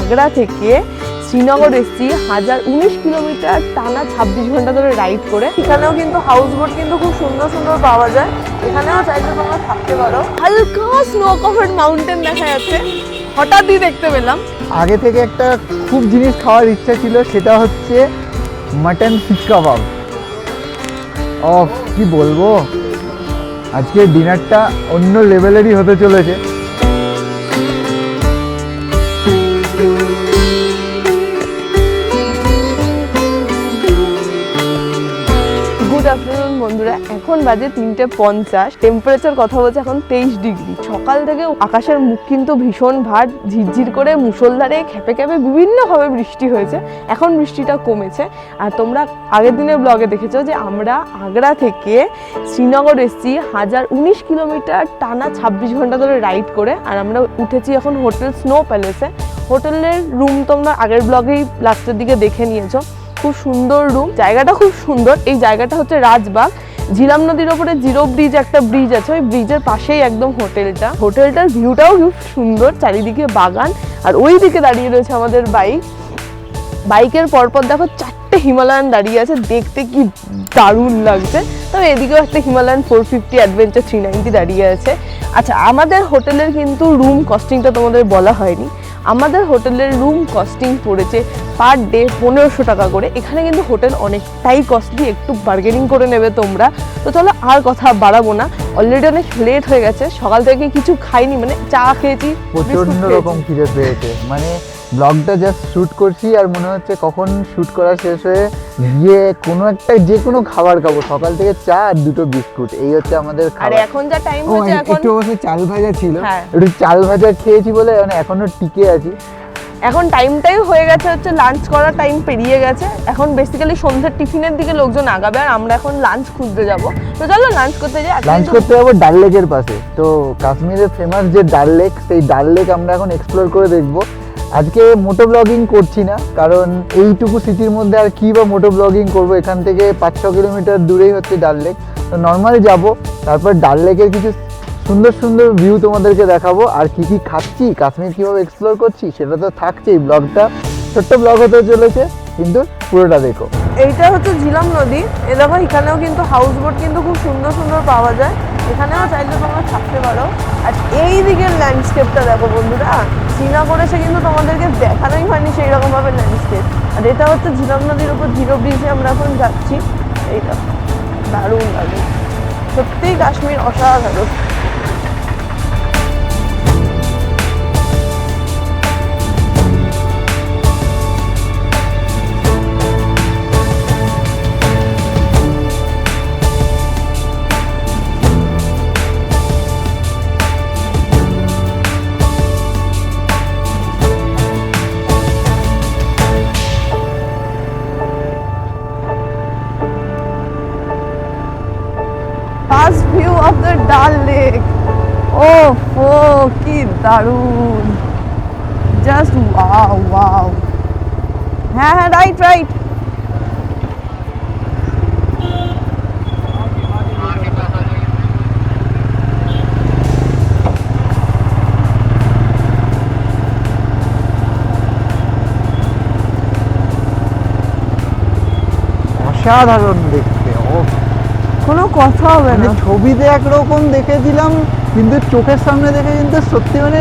আগ্রা থেকে শ্রীনগর এসেছি 1019 কিলোমিটার টানা 26 ঘন্টা ধরে রাইড করে। এখানেও কিন্তু হাউস বোট কিন্তু খুব সুন্দর সুন্দর পাওয়া যায়, এখানেও চাইলে তোমরা থাকতে পারো। হালকা স্নো কভার্ড মাউন্টেন দেখা যাচ্ছে, হঠাৎই দেখতে পেলাম। আগে থেকে একটা খুব জিনিস খাওয়ার ইচ্ছা ছিল, সেটা হচ্ছে মাটন শিক কাবাব। কি বলবো, আজকে ডিনারটা অন্য লেভেলেরই হতে চলেছে। গুড আফটারনুন বন্ধুরা, এখন বাজে 3:50। টেম্পারেচার কথা বলছে এখন 23 ডিগ্রি। সকাল থেকে আকাশের মুখ কিন্তু ভীষণ ভাট, ঝিরঝির করে মুষলধারে খেপে খেপে বিভিন্নভাবে বৃষ্টি হয়েছে। এখন বৃষ্টিটা কমেছে। আর তোমরা আগের দিনের ব্লগে দেখেছো যে আমরা আগ্রা থেকে শ্রীনগর এসেছি 1019 কিলোমিটার টানা 26 ঘন্টা ধরে রাইড করে। আর আমরা উঠেছি এখন হোটেল স্নো প্যালেসে। হোটেলের রুম তোমরা আগের ব্লগেই লাস্টের দিকে দেখে নিয়েছো। খুব সুন্দর রুম, জায়গাটা খুব সুন্দর। এই জায়গাটা হচ্ছে রাজবাগ, ঝিলাম নদীর ওপরে জিরো ব্রিজ, একটা ব্রিজ আছে, ওই ব্রিজের পাশেই একদম হোটেলটা। হোটেলটার ভিউটাও খুব সুন্দর, চারিদিকে বাগান। আর ওই দিকে দাঁড়িয়ে রয়েছে আমাদের বাইক। বাইকের পরপর দেখো 4টে হিমালয়ান দাঁড়িয়ে আছে, দেখতে কি দারুণ লাগছে। তবে এদিকেও একটা হিমালয়ান 450 অ্যাডভেঞ্চার 390 দাঁড়িয়ে আছে। আচ্ছা, আমাদের হোটেলের কিন্তু রুম কস্টিংটা তোমাদের বলা হয়নি। আমাদের হোটেলের রুম কস্টিং পড়েছে পার ডে 1500 টাকা করে। এখানে কিন্তু হোটেল অনেকটাই কস্টলি, একটু বার্গেনিং করে নেবে তোমরা। তো চলো আর কথা বাড়াবো না, অলরেডি অনেক লেট হয়ে গেছে। সকাল থেকে কিছু খাইনি, মানে চা খেয়েছি, প্রচন্ড রকম খিদে পেয়েছে। মানে ব্লগটা জাস্ট শ্যুট করছি আর মনে হচ্ছে কখন শ্যুট করা শেষ হয়ে গিয়ে কোনো একটা যে কোনো খাবার খাবো। সকাল থেকে চা আর 2টো বিস্কুট, এই হচ্ছে আমাদের খাবার। আর এখন যা টাইম হচ্ছে, এখন একটু অবশ্য চাল ভাজা ছিল, হ্যাঁ, একটু চাল ভাজা খেয়েছি বলে মানে এখনো টিকে আছি। এখন টাইমটাই হয়ে গেছে হচ্ছে লাঞ্চ করার টাইম পেরিয়ে গেছে। এখন বেসিক্যালি সন্ধ্যার টিফিনের দিকে লোকজন আগাবে, আর আমরা এখন লাঞ্চ খুঁজতে যাব। তো চলো লাঞ্চ করতে যাই। লাঞ্চ করতে যাবো ডাল লেকের পাশে। তো কাশ্মীরের ফেমাস যে ডাল লেক, সেই ডাল লেক আমরা এখন এক্সপ্লোর করে দেখবো। আজকে মোটো ব্লগিং করছি না, কারণ এইটুকু সিটির মধ্যে আর কি বা মোটো ব্লগিং করবো। এখান থেকে 5-6 কিলোমিটার দূরেই হচ্ছে ডাল লেক। তো নর্মালি যাবো, তারপর ডাল লেকের কিছু সুন্দর সুন্দর ভিউ তোমাদেরকে দেখাবো। আর কি কি খাচ্ছি, কাশ্মীর কীভাবে এক্সপ্লোর করছি, সেটা তো থাকছেই। ব্লগটা ছোট্ট ব্লগ হতে চলেছে, কিন্তু পুরোটা দেখো। এইটা হচ্ছে ঝিলাম নদী। এ দেখো, এখানেও কিন্তু হাউস বোট কিন্তু খুব সুন্দর সুন্দর পাওয়া যায়, এখানেও চাইলে তোমরা থাকতে পারো। আর এই দিকের ল্যান্ডস্কেপটা দেখো বন্ধুরা, শ্রীনগরে এসে কিন্তু তোমাদেরকে দেখানোই হয়নি সেই রকমভাবে ল্যান্ডস্কেপ। আর এটা হচ্ছে ঝিলাম নদীর উপর জিরো ব্রিজে আমরা এখন যাচ্ছি। এইটা দারুণ দারুণ, সত্যিই কাশ্মীর অসাধারণ। First view of the Dal Lake. Oh, কি দারুণ, জাস্ট ওয়াও ওয়াও। হ্যাঁ, রাইট। অসাধারণ দেখতে, কোনো কথা হবে না। ছবিতে একরকম দেখেছিলাম, কিন্তু চোখের সামনে দেখে কিন্তু সত্যি মানে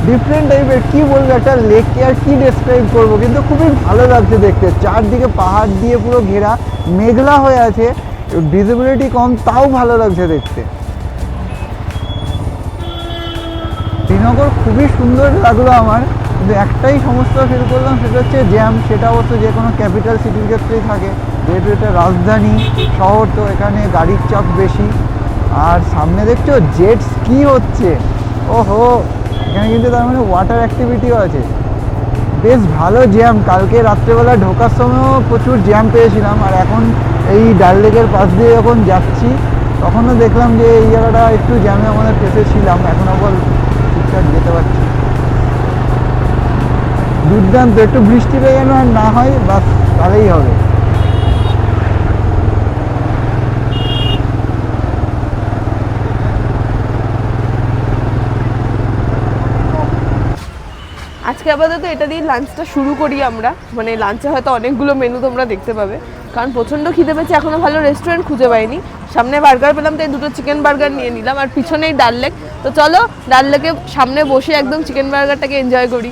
ডিফারেন্ট টাইপের। কি বলবো, একটা লেককে আর কি ডেসক্রাইব করবো, কিন্তু খুবই ভালো লাগছে দেখতে। চারদিকে পাহাড় দিয়ে পুরো ঘেরা, মেঘলা হয়ে আছে, ভিজিবিলিটি কম, তাও ভালো লাগছে দেখতে। শ্রীনগর খুবই সুন্দর লাগলো আমার, কিন্তু একটাই সমস্যা ফিল করলাম, সেটা হচ্ছে জ্যাম। সেটা অবশ্য যে কোনো ক্যাপিটাল সিটির ক্ষেত্রেই থাকে, যেহেতু এটা রাজধানী শহর, তো এখানে গাড়ির চাপ বেশি। আর সামনে দেখছো জেট স্কি হচ্ছে, ওহো, এখানে কিন্তু তার মানে ওয়াটার অ্যাক্টিভিটিও আছে। বেশ ভালো জ্যাম, কালকে রাত্রেবেলা ঢোকার সময়ও প্রচুর জ্যাম পেয়েছিলাম। আর এখন এই ডাল লেকের পাশ দিয়ে যখন যাচ্ছি, তখনও দেখলাম যে এই জায়গাটা একটু জ্যামে আমাদের ফেসেছিলাম, এখন আবার ঠিকঠাক যেতে পারছি। দুর্দান্ত, একটু বৃষ্টিটা যেন আর না হয়, বাস তাহলেই হবে। আজকে আপাতত এটা দিয়ে লাঞ্চটা শুরু করি আমরা, মানে লাঞ্চে হয়তো অনেকগুলো মেনু তোমরা দেখতে পাবে, কারণ প্রচণ্ড খিদে পেয়েছে, এখনও ভালো রেস্টুরেন্ট খুঁজে পাইনি। সামনে বার্গার পেলাম তাই দুটো চিকেন বার্গার নিয়ে নিলাম, আর পিছনেই ডাল লেক। তো চলো ডাল লেকের সামনে বসে একদম চিকেন বার্গারটাকে এনজয় করি।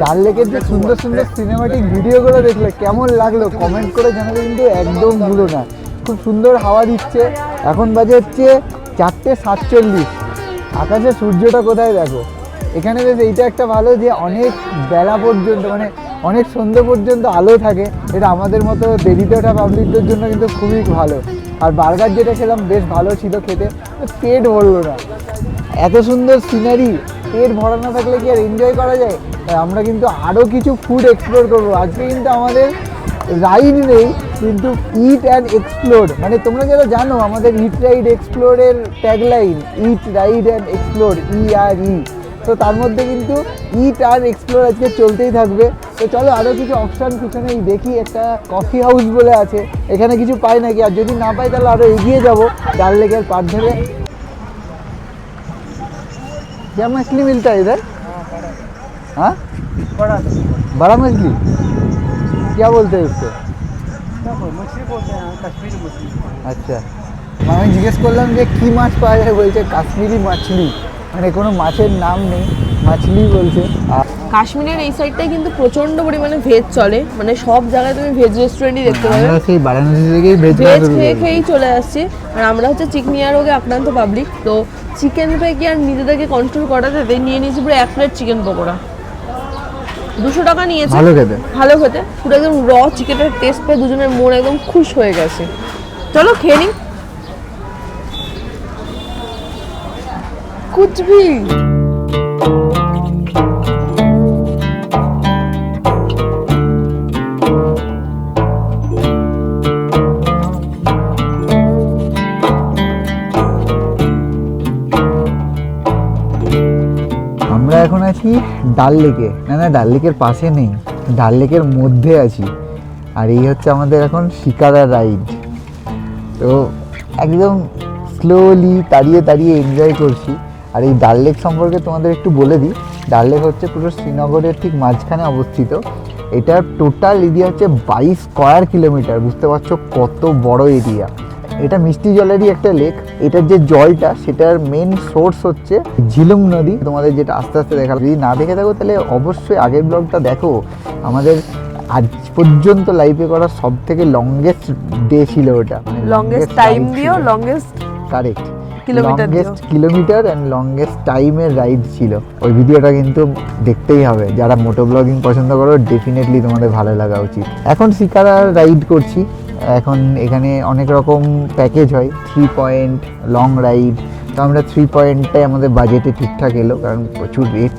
ডাল লেকের যে সুন্দর সুন্দর সিনেমাটিক ভিডিওগুলো দেখলে কেমন লাগলো কমেন্ট করে জানাবে কিন্তু একদম ভুলো না। খুব সুন্দর হাওয়া দিচ্ছে। এখন বাজে হচ্ছে 4:47। আকাশে সূর্যটা কোথায় দেখো। এখানে বেশ এইটা একটা ভালো যে অনেক বেলা পর্যন্ত, মানে অনেক সন্ধ্যে পর্যন্ত আলো থাকে। এটা আমাদের মতো দেরিতে ওঠা পাবলিকদের জন্য কিন্তু খুবই ভালো। আর বার্গার যেটা খেলাম বেশ ভালো ছিল খেতে, পেট ভরলো না। এত সুন্দর সিনারি, পেট ভরা না থাকলে কি আর এনজয় করা যায়? আমরা কিন্তু আরও কিছু ফুড এক্সপ্লোর করবো আজকে। কিন্তু আমাদের রাইড নেই, কিন্তু ইট অ্যান্ড এক্সপ্লোর, মানে তোমরা যারা জানো আমাদের ইট রাইড এক্সপ্লোরের tagline eat ride and explore, ERE। তো তার মধ্যে কিন্তু ইট আর এক্সপ্লোর আজকে চলতেই থাকবে। তো চলো আরও কিছু অপশান পিছনেই দেখি। একটা কফি হাউস বলে আছে, এখানে কিছু পাই নাকি, আর যদি না পাই তাহলে আরও এগিয়ে যাবো ডাল লেকের পার ধরে। क्या मछली मिलता है इधर? हाँ, बड़ा मछली क्या बोलते हैं इसको? मछली बोलते हैं, कश्मीरी मछली। আচ্ছা, আমি জিজ্ঞেস করলাম যে কী মাছ পাওয়া যায়, বলছে কাশ্মীরি মাছলি, মানে কোনো মাছের নাম নেই, মাছলি বলছে। কাশ্মীরের এই সাইডটাই কিন্তু প্রচন্ড পরিমাণে ভেজ চলে, মানে সব জায়গায় তুমি ভেজ রেস্টুরেন্টই দেখতে পাবে। আমরা সেই বারাণসী থেকেই ভেজ খেয়েই চলে আসছি। আর আমরা হচ্ছে চিকনিয়া রোগে আক্রান্ত পাবলিক, তো চিকেন থেকে আর নিজেদেরকে কন্ট্রোল করাতে নিয়ে নিয়েছি পুরো 1 প্লেট চিকেন পকোড়া। 200 টাকা নিয়েছে। ভালো খেতে, পুরো একদম র চিকেনের টেস্ট পেয়ে দুজনের মন একদম খুশ হয়ে গেছে। চলো খেয়ে নিই কুছ ভি। আমরা এখন আছি ডাল লেকে, না ডাল লেকের পাশে নেই, ডাল লেকের মধ্যে আছি। আর এই হচ্ছে আমাদের এখন শিকারা রাইড। তো একদম স্লোলি তাড়িয়ে তাড়িয়ে এনজয় করছি। আর এই ডাল লেক সম্পর্কে তোমাদের একটু বলে দিই। ডাল লেক হচ্ছে পুরো শ্রীনগরের ঠিক মাঝখানে অবস্থিত। এটার টোটাল এরিয়া হচ্ছে 22 স্কোয়ার কিলোমিটার। বুঝতে পারছো কত বড় এরিয়া। এটা মিষ্টি জলেরই একটা লেক। এটার যে জলটা সেটার মেন সোর্স হচ্ছে ঝিলুম নদী। তোমাদের যেটা আস্তে আস্তে দেখা, যদি না দেখে থাকো তাহলে অবশ্যই আগের ব্লগটা দেখো। আমাদের আজ পর্যন্ত লাইফে করা সব থেকে লংগেস্ট ডে ছিল ওটা, লংগেস্ট টাইম দিও, longest correct kilometre and longest টাইমের রাইড ছিল। ওই ভিডিওটা কিন্তু দেখতেই হবে। যারা মোটো ব্লগিং পছন্দ করো ডেফিনেটলি তোমাদের ভালো লাগা উচিত। এখন শিকারা রাইড করছি। এখন এখানে অনেক রকম প্যাকেজ হয়, 3 পয়েন্ট লং রাইড। তো আমরা 3 পয়েন্টটাই আমাদের বাজেটে ঠিকঠাক এলো, কারণ প্রচুর রেট,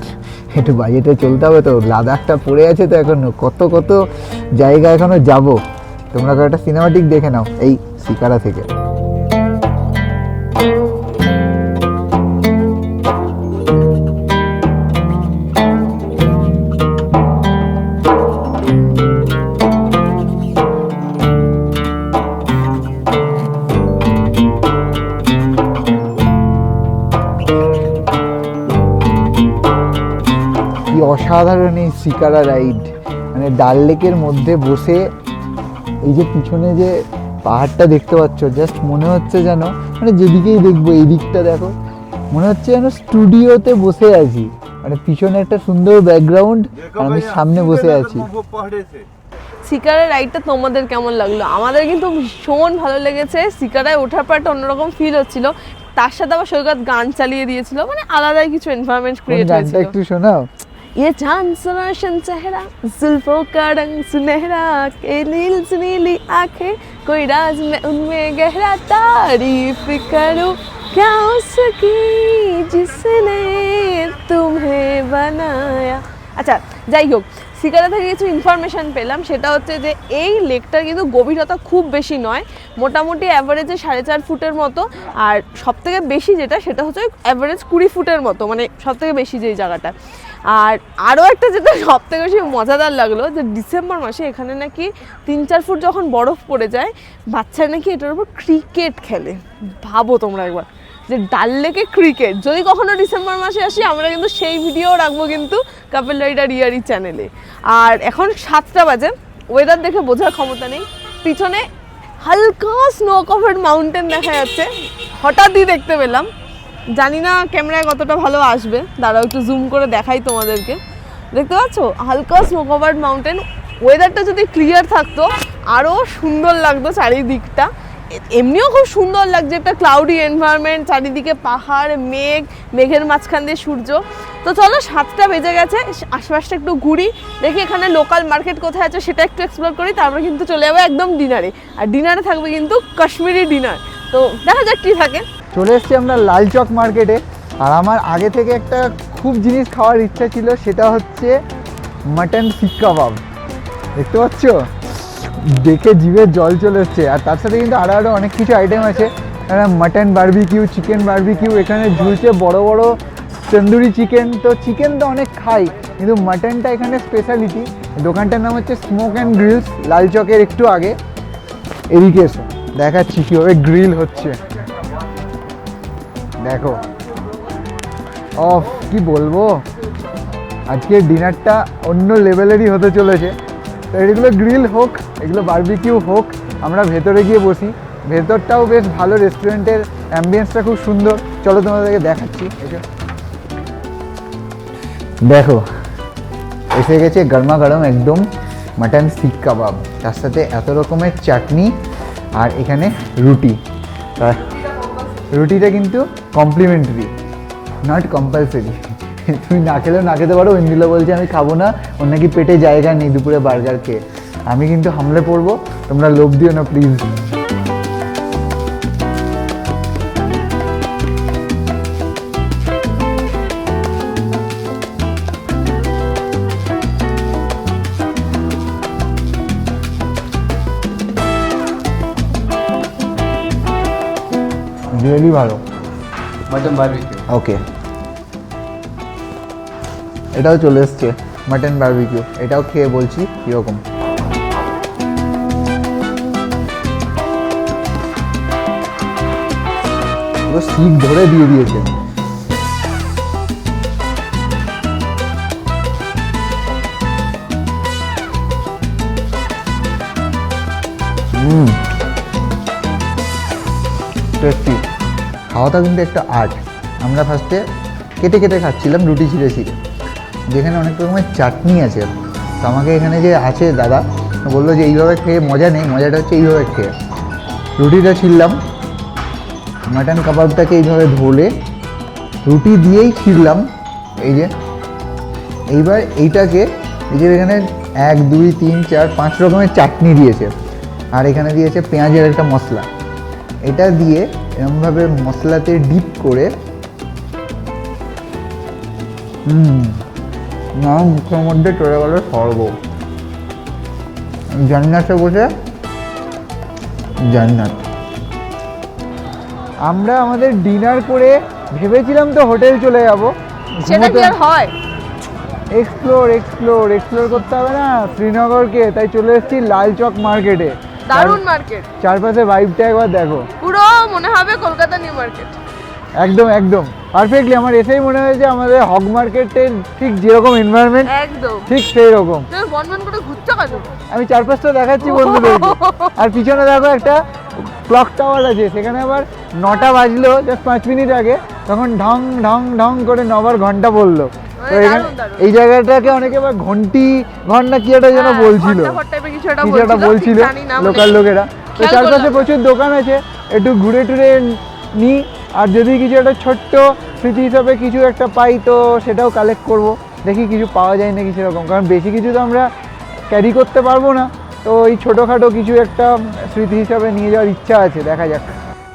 একটু বাজেটে চলতে হবে। তো লাদাখটা পড়ে আছে, তো এখন কত কত জায়গা এখনও যাব। তোমরা একটা সিনেমাটিক দেখে নাও এই শিকারা থেকে। অসাধারণ এই শিকারা রাইড, মানে ডাল লেকের মধ্যে বসে এই যে পিছনে যে পাহাড়টা দেখতে পাচ্ছ, জাস্ট মনে হচ্ছে যেন, মানে যেদিকেই দেখবো এই দিকটা দেখো, মনে হচ্ছে যেন স্টুডিওতে বসে আছি। মানে পিছনে একটা সুন্দর ব্যাকগ্রাউন্ড, আমি সামনে বসে আছি। শিকারার রাইডটা তোমাদের কেমন লাগলো? আমাদের কিন্তু ভীষণ ভালো লেগেছে। শিকারায় ওঠার পর একটা অন্যরকম ফিল হচ্ছিল, তার সাথে আবার সৈকত গান চালিয়ে দিয়েছিল, মানে আলাদাই কিছু এনভায়রনমেন্ট ক্রিয়েট হয়েছিল। গানটা একটু শোনাও। ये चांद सा रोशन चेहरा, जुल्फों का रंग सुनहरा, के नील से नीली आंखें, कोई राज में उनमें गहरा, तारीफ करूं क्या उसकी जिसने तुम्हें बनाया। আচ্ছা যাই হোক, সিকারা থেকে কিছু ইনফরমেশন পেলাম, সেটা হচ্ছে যে এই লেকটার কিন্তু গভীরতা খুব বেশি নয়, মোটামুটি অ্যাভারেজে 4.5 ফুটের মতো। আর সবথেকে বেশি যেটা, সেটা হচ্ছে অ্যাভারেজ 20 ফুটের মতো, মানে সবথেকে বেশি যেই জায়গাটা। আর আরও একটা যেটা সবথেকে বেশি মজাদার লাগলো, যে ডিসেম্বর মাসে এখানে নাকি 3-4 ফুট যখন বরফ পড়ে যায়, বাচ্চারা নাকি এটার উপর ক্রিকেট খেলে। ভাবো তোমরা একবার, যে ডাল লেকে ক্রিকেট। যদি কখনো ডিসেম্বর মাসে আসি, আমরা কিন্তু সেই ভিডিও রাখবো কিন্তু কাপেল রাইডার ইয়ারি চ্যানেলে। আর এখন 7টা বাজে, ওয়েদার দেখে বোঝার ক্ষমতা নেই, পিছনে হালকা স্নো কভার্ড মাউন্টেন দেখা যাচ্ছে, হঠাৎই দেখতে পেলাম। জানি না ক্যামেরায় কতটা ভালো আসবে, দাঁড়াও একটু জুম করে দেখাই তোমাদেরকে। দেখতে পাচ্ছ হালকা স্নো কভার্ড মাউন্টেন। ওয়েদারটা যদি ক্লিয়ার থাকতো আরও সুন্দর লাগতো চারিদিকটা। এমনিও খুব সুন্দর লাগছে, একটা ক্লাউডি এনভায়রনমেন্ট, চারিদিকে পাহাড়, মেঘ, মেঘের মাঝখান দিয়ে সূর্য। তো চলো 7টা বেজে গেছে, আশপাশটা একটু ঘুরি, দেখি এখানে লোকাল মার্কেট কোথায় আছে সেটা একটু এক্সপ্লোর করি, তারপরে কিন্তু চলে যাবো একদম ডিনারে। আর ডিনারে থাকবে কিন্তু কাশ্মীরি ডিনার। তো দেখা যাক কী থাকে। চলে এসেছি আমরা লাল চক মার্কেটে। আর আমার আগে থেকে একটা খুব জিনিস খাওয়ার ইচ্ছা ছিল, সেটা হচ্ছে মাটন শিক কাবাব। দেখতে পাচ্ছ, দেখে জিভে জল চলে এসছে। আর তার সাথে কিন্তু আরও অনেক কিছু আইটেম আছে, মাটন বারবিকিউ, চিকেন বারবিকিউ, এখানে ঝুলছে বড় বড় তন্দুরি চিকেন। তো চিকেন তো অনেক খাই, কিন্তু মাটনটা এখানে স্পেশালিটি। দোকানটার নাম হচ্ছে স্মোক অ্যান্ড গ্রিলস, লাল চকের একটু আগে। এদিকে এসো, দেখাচ্ছি কীভাবে গ্রিল হচ্ছে। দেখো, অফ কি বলবো, আজকের ডিনারটা অন্য লেভেলেরই হতে চলেছে। তো এগুলো গ্রিল হোক, এগুলো বারবিকিউ হোক, আমরা ভেতরে গিয়ে বসি। ভেতরটাও বেশ ভালো, রেস্টুরেন্টের অ্যাম্বিয়েন্সটা খুব সুন্দর। চলো তোমাদেরকে দেখাচ্ছি। দেখো, এসে গেছে গরমা গরম একদম মাটন শিক কাবাব, তার সাথে এত রকমের চাটনি, আর এখানে রুটি। রুটিটা কিন্তু কমপ্লিমেন্টারি, নট কম্পালসারি। তুমি না খেলেও না খেতে পারো। ইন্দিলা বলছে আমি খাবো না, ওর নাকি পেটে জায়গা নেই দুপুরে বার্গার খেয়ে। আমি কিন্তু হামলে পড়বো, তোমরা লোভ দিও না প্লিজ। রিয়েলি ভালো मटन बारबेक्यू। ওকে, এটাও চলে এসছে মাটন বারবিকিউ। এটাও খেয়ে বলছি কীরকম। পুরো শিক ধরে দিয়ে দিয়েছে। টেস্টি। খাওয়াটা কিন্তু একটা আর্ট। আমরা ফার্স্টে কেটে কেটে খাচ্ছিলাম রুটি ছিঁড়ে ছিঁড়ে, যেখানে অনেক রকমের চাটনি আছে। তো আমাকে এখানে যে আছে দাদা বললো যে এইভাবে খেয়ে মজা নেই, মজাটা হচ্ছে এইভাবে খেয়ে। রুটিটা ছিঁড়লাম, মাটন কাবাবটাকে এইভাবে ধরে রুটি দিয়েই ছিঁড়লাম। এই যে এইবার এইটাকে, এই যে এখানে 1, 2, 3, 4, 5 রকমের চাটনি দিয়েছে, আর এখানে দিয়েছে পেঁয়াজের একটা মশলা। এটা দিয়ে এরকমভাবে মশলাতে ডিপ করে না মুখের মধ্যে চলে গেল স্বর্গ। জান্নাতে বসে জান্নাত। আমরা আমাদের ডিনার করে ভেবেছিলাম তো হোটেল চলে যাব, সেটা কি আর হয়? এক্সপ্লোর করতে হবে না শ্রীনগরকে, তাই চলে এসেছি লাল চক মার্কেটে। দারুণ মার্কেট, চারপাশে ভাইবটা একবার দেখো, পুরো মনে হবে কলকাতা নিউ মার্কেট। একদম পারফেক্টলি। আমার এসেই মনে হয়েছে আমাদের হক মার্কেটের ঠিক যেরকম এনভায়রনমেন্ট একদম ঠিক সেই রকম। তুমি বনবন করে ঘুরছো কেন? আমি চারপাশটা দেখাচ্ছি বন্ধুদেরকে। আর পিছনে দেখো একটা ক্লক টাওয়ার আছে, সেখানে আবার 9টা বাজলো জাস্ট 5 মিনিট আগে, তখন ঢং ঢং ঢং করে 9বার ঘন্টা বললো। তো এখানে এই জায়গাটাকে অনেকে আবার ঘন্টা কি একটা যেন বলছিল, কিছু একটা বলছিল লোকাল লোকেরা। তো চারপাশে প্রচুর দোকান আছে, একটু ঘুরে টুরে নিই, আর যদি কিছু একটা ছোট্ট স্মৃতি হিসাবে কিছু একটা পাই তো সেটাও কালেক্ট করব। দেখি কিছু পাওয়া যায় নাকি সেরকম, কারণ বেশি কিছু তো আমরা ক্যারি করতে পারবো না। তো এই ছোটোখাটো কিছু একটা স্মৃতি হিসাবে নিয়ে যাওয়ার ইচ্ছা আছে, দেখা যাক।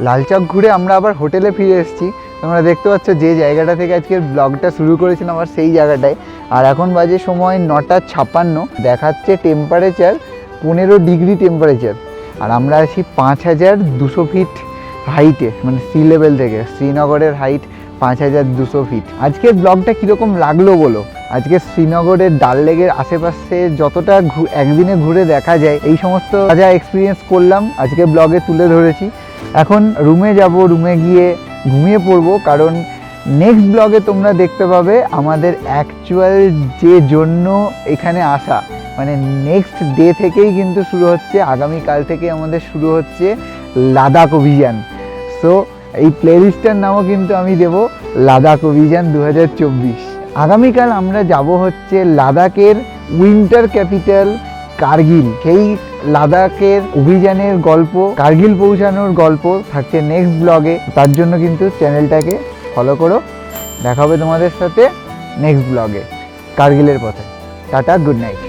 লালচক ঘুরে আমরা আবার হোটেলে ফিরে এসেছি। তোমরা দেখতে পাচ্ছ যে জায়গাটা থেকে আজকের ব্লগটা শুরু করেছিলাম আর সেই জায়গাটায়। আর এখন বাজে সময় 9:56, দেখাচ্ছে টেম্পারেচার 15 ডিগ্রি টেম্পারেচার। আর আমরা আছি 5200 ফিট হাইটে, মানে সি লেভেল থেকে। শ্রীনগরের হাইট 5200 ফিট। আজকের ব্লগটা কীরকম লাগলো বলো? আজকে শ্রীনগরের ডাল লেকের আশেপাশে যতটা একদিনে ঘুরে দেখা যায় এই সমস্ত যা এক্সপিরিয়েন্স করলাম আজকে ব্লগে তুলে ধরেছি। এখন রুমে যাব, রুমে গিয়ে ঘুমিয়ে পড়বো, কারণ নেক্সট ব্লগে তোমরা দেখতে পাবে আমাদের অ্যাকচুয়াল যে জন্য এখানে আসা, মানে নেক্সট ডে থেকেই কিন্তু শুরু হচ্ছে, আগামীকাল থেকে আমাদের শুরু হচ্ছে লাদাখ অভিযান। সো এই প্লেলিস্টটার নামও কিন্তু আমি দেব লাদাখ অভিযান 2024। আগামীকাল আমরা যাব হচ্ছে লাদাখের উইন্টার ক্যাপিটাল কার্গিল। সেই লাদাখের অভিযানের গল্প, কার্গিল পৌঁছানোর গল্প থাকছে নেক্সট ব্লগে। তার জন্য কিন্তু চ্যানেলটাকে ফলো করো। দেখা হবে তোমাদের সাথে নেক্সট ব্লগে কার্গিলের পথে। Tata, good night.